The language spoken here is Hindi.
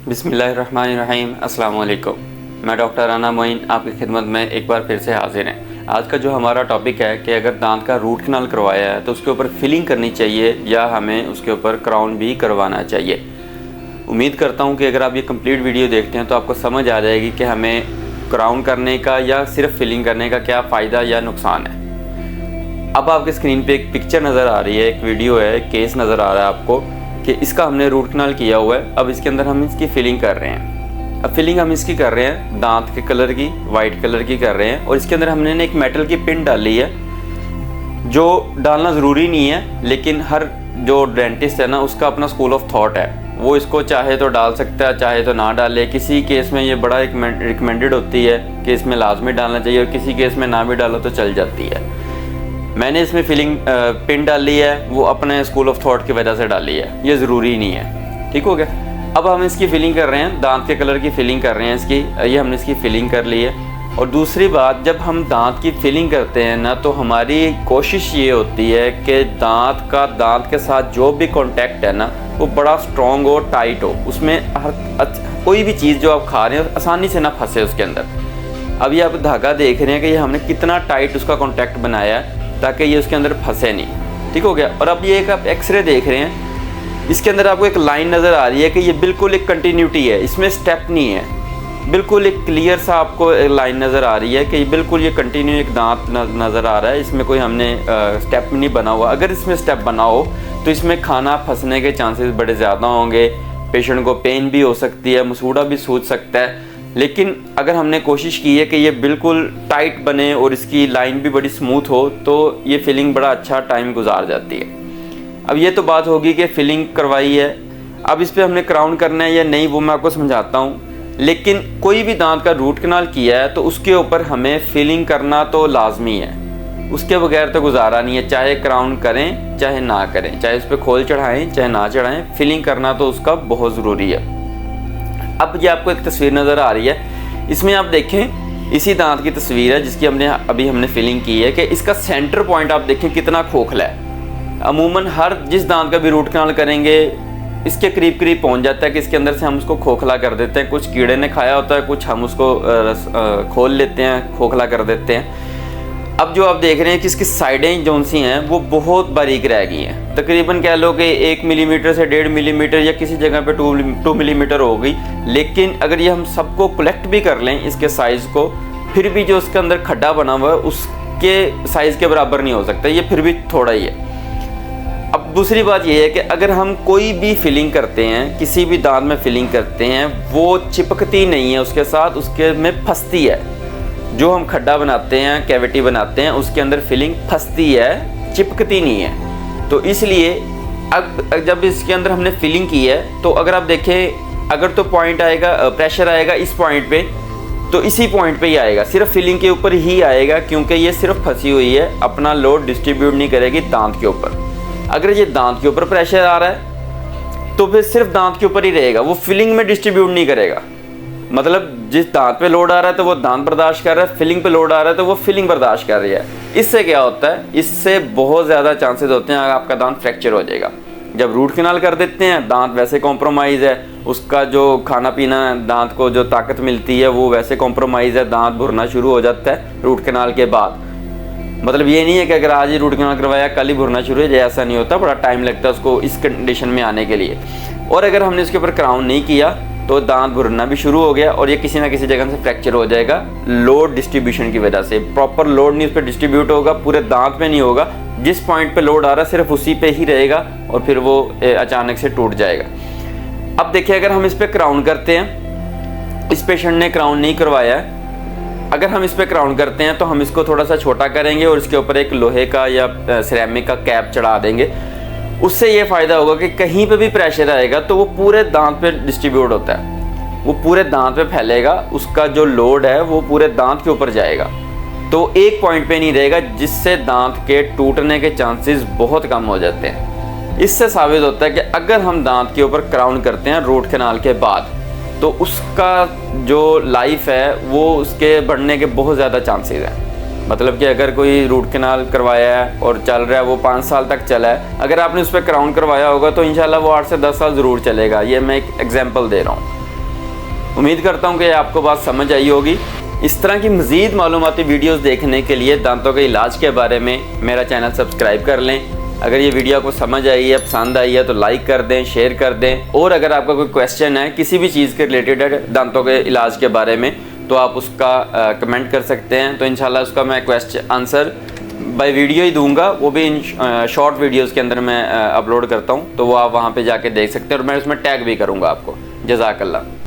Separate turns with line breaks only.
बिस्मिल्लाहिर्रहमानिर्रहीम। अस्सलाम वालेकुम। मैं डॉक्टर राना मोइन आपकी खिदमत में एक बार फिर से हाजिर हैं। आज का जो हमारा टॉपिक है कि अगर दांत का रूट कनाल करवाया है तो उसके ऊपर फिलिंग करनी चाहिए या हमें उसके ऊपर क्राउन भी करवाना चाहिए। उम्मीद करता हूं कि अगर आप ये कंप्लीट वीडियो देखते हैं तो आपको समझ आ जाएगी कि हमें क्राउन करने का या सिर्फ फिलिंग करने का क्या फ़ायदा या नुकसान है। अब आपके स्क्रीन पे एक पिक्चर नज़र आ रही है, एक वीडियो है, एक केस नज़र आ रहा है आपको कि इसका हमने रूट कनाल किया हुआ है। अब इसके अंदर हम इसकी फिलिंग कर रहे हैं। अब फिलिंग हम इसकी कर रहे हैं दांत के कलर की, वाइट कलर की कर रहे हैं और इसके अंदर हमने एक मेटल की पिन डाली है जो डालना ज़रूरी नहीं है, लेकिन हर जो डेंटिस्ट है ना उसका अपना स्कूल ऑफ थॉट है, वो इसको चाहे तो डाल सकता है चाहे तो ना डाले। किसी केस में ये बड़ा रिकमेंडेड होती है कि इसमें लाजमी डालना चाहिए और किसी केस में ना भी डालो तो चल जाती है। मैंने इसमें फिलिंग पिन डाली है, वो अपने स्कूल ऑफ थॉट की वजह से डाली है, ये ज़रूरी नहीं है। ठीक हो गया। अब हम इसकी फिलिंग कर रहे हैं, दांत के कलर की फिलिंग कर रहे हैं इसकी। ये हमने इसकी फिलिंग कर ली है। और दूसरी बात, जब हम दांत की फिलिंग करते हैं ना तो हमारी कोशिश ये होती है कि दांत के साथ जो भी कॉन्टैक्ट है ना वो बड़ा स्ट्रॉन्ग हो, टाइट हो, उसमें कोई भी चीज़ जो आप खा रहे हैं आसानी से ना फंसे उसके अंदर। अभी आप धागा देख रहे हैं कि ये हमने कितना टाइट उसका कॉन्टैक्ट बनाया है ताकि ये उसके अंदर फंसे नहीं। ठीक हो गया। और अब ये एक आप एक्सरे देख रहे हैं, इसके अंदर आपको एक लाइन नज़र आ रही है कि ये बिल्कुल एक कंटिन्यूटी है, इसमें स्टेप नहीं है। बिल्कुल एक क्लियर सा आपको लाइन नज़र आ रही है कि बिल्कुल ये कंटिन्यू एक दांत नज़र आ रहा है, इसमें कोई हमने स्टेप नहीं बना हुआ। अगर इसमें स्टेप बना हो तो इसमें खाना फंसने के चांसेस बड़े ज़्यादा होंगे, पेशेंट को पेन भी हो सकती है, मसूड़ा भी सूज सकता है। लेकिन अगर हमने कोशिश की है कि ये बिल्कुल टाइट बने और इसकी लाइन भी बड़ी स्मूथ हो तो ये फिलिंग बड़ा अच्छा टाइम गुजार जाती है। अब ये तो बात होगी कि फिलिंग करवाई है, अब इस पर हमने क्राउन करना है या नहीं वो मैं आपको समझाता हूँ। लेकिन कोई भी दांत का रूट कनाल किया है तो उसके ऊपर हमें फिलिंग करना तो लाजमी है, उसके बगैर तो गुजारा नहीं है। चाहे क्राउन करें चाहे ना करें, चाहे उस पर खोल चढ़ाएँ चाहे ना चढ़ाएँ, फिलिंग करना तो उसका बहुत ज़रूरी है। अब ये आपको एक तस्वीर नज़र आ रही है, इसमें आप देखें इसी दांत की तस्वीर है जिसकी हमने फिलिंग की है कि इसका सेंटर पॉइंट आप देखें कितना खोखला है। अमूमन जिस दांत का भी रूट कनाल करेंगे इसके करीब करीब पहुंच जाता है कि इसके अंदर से हम उसको खोखला कर देते हैं। कुछ कीड़े ने खाया होता है, कुछ हम उसको खोल लेते हैं, खोखला कर देते हैं। अब जो आप देख रहे हैं कि इसकी साइडें जो सी हैं वो बहुत बारीक रह गई हैं, तकरीबन कह लो कि 1 मिलीमीटर से 1.5 मिलीमीटर या किसी जगह पे 2 मिलीमीटर हो गई। लेकिन अगर ये हम सबको कलेक्ट भी कर लें इसके साइज़ को, फिर भी जो उसके अंदर खड्डा बना हुआ है उसके साइज़ के बराबर नहीं हो सकता, ये फिर भी थोड़ा ही है। अब दूसरी बात ये है कि अगर हम कोई भी फिलिंग करते हैं, किसी भी दांत में फिलिंग करते हैं, वो चिपकती नहीं है उसके साथ, उसके में फंसती है। जो हम खड्डा बनाते हैं, कैविटी बनाते हैं, उसके अंदर फिलिंग फंसती है, चिपकती नहीं है। तो इसलिए अब जब इसके अंदर हमने फिलिंग की है तो अगर आप देखें, अगर तो पॉइंट आएगा, प्रेशर आएगा इस पॉइंट पे, तो इसी पॉइंट पे ही आएगा, सिर्फ फिलिंग के ऊपर ही आएगा, क्योंकि ये सिर्फ फंसी हुई है, अपना लोड डिस्ट्रीब्यूट नहीं करेगी दांत के ऊपर। अगर ये दांत के ऊपर प्रेशर आ रहा है तो फिर सिर्फ दांत के ऊपर ही रहेगा, वो फिलिंग में डिस्ट्रीब्यूट नहीं करेगा। मतलब जिस दांत पे लोड आ रहा है तो वो दांत बर्दाश्त कर रहा है, फिलिंग पे लोड आ रहा है तो वो फिलिंग बर्दाश्त कर रही है। इससे क्या होता है, इससे बहुत ज़्यादा चांसेस होते हैं आपका दांत फ्रैक्चर हो जाएगा। जब रूट कनाल कर देते हैं, दांत वैसे कॉम्प्रोमाइज़ है, उसका जो खाना पीना दांत को जो ताकत मिलती है वो वैसे कॉम्प्रोमाइज़ है, दांत भुरना शुरू हो जाता है रूट कनाल के बाद। मतलब ये नहीं है कि अगर आज ही रूट कनाल करवाया कल ही भुरना शुरू हो जाए, ऐसा नहीं होता, बड़ा टाइम लगता है उसको इस कंडीशन में आने के लिए। और अगर हमने इसके ऊपर क्राउन नहीं किया तो दांत भुरना भी शुरू हो गया और ये किसी ना किसी जगह से फ्रैक्चर हो जाएगा, लोड डिस्ट्रीब्यूशन की वजह से। प्रॉपर लोड नहीं उस पर डिस्ट्रीब्यूट होगा, पूरे दांत पे नहीं होगा, जिस पॉइंट पे लोड आ रहा है सिर्फ उसी पे ही रहेगा और फिर वो अचानक से टूट जाएगा। अब देखिए, अगर हम इस पर क्राउन करते हैं, इस पेशेंट ने क्राउन नहीं करवाया है, अगर हम इस पर क्राउन करते हैं तो हम इसको थोड़ा सा छोटा करेंगे और इसके ऊपर एक लोहे का या सिरेमिक का कैप चढ़ा देंगे। उससे ये फ़ायदा होगा कि कहीं पे भी प्रेशर आएगा तो वो पूरे दांत पे डिस्ट्रीब्यूट होता है, वो पूरे दांत पे फैलेगा, उसका जो लोड है वो पूरे दांत के ऊपर जाएगा, तो एक पॉइंट पे नहीं रहेगा, जिससे दांत के टूटने के चांसेस बहुत कम हो जाते हैं। इससे साबित होता है कि अगर हम दांत के ऊपर क्राउन करते हैं रूट कनाल के बाद तो उसका जो लाइफ है वो उसके बढ़ने के बहुत ज़्यादा चांसेस हैं। मतलब कि अगर कोई रूट कनाल करवाया है और चल रहा है, वो 5 साल तक चला है, अगर आपने उस पर क्राउन करवाया होगा तो इंशाल्लाह वो 8 से 10 साल ज़रूर चलेगा। ये मैं एक एग्जांपल दे रहा हूँ। उम्मीद करता हूँ कि आपको बात समझ आई होगी। इस तरह की मज़ीद मालूमाती वीडियोस देखने के लिए दांतों के इलाज के बारे में मेरा चैनल सब्सक्राइब कर लें। अगर ये वीडियो आपको समझ आई है, पसंद आई है तो लाइक कर दें, शेयर कर दें। और अगर आपका कोई क्वेश्चन है किसी भी चीज़ के रिलेटेड है दांतों के इलाज के बारे में, तो आप उसका कमेंट कर सकते हैं। तो इंशाल्लाह उसका मैं क्वेश्चन आंसर बाय वीडियो ही दूंगा, वो भी इन शॉर्ट वीडियोस के अंदर मैं अपलोड करता हूँ, तो वो आप वहाँ पे जाके देख सकते हैं और मैं उसमें टैग भी करूँगा आपको। जज़ाकल्लाह।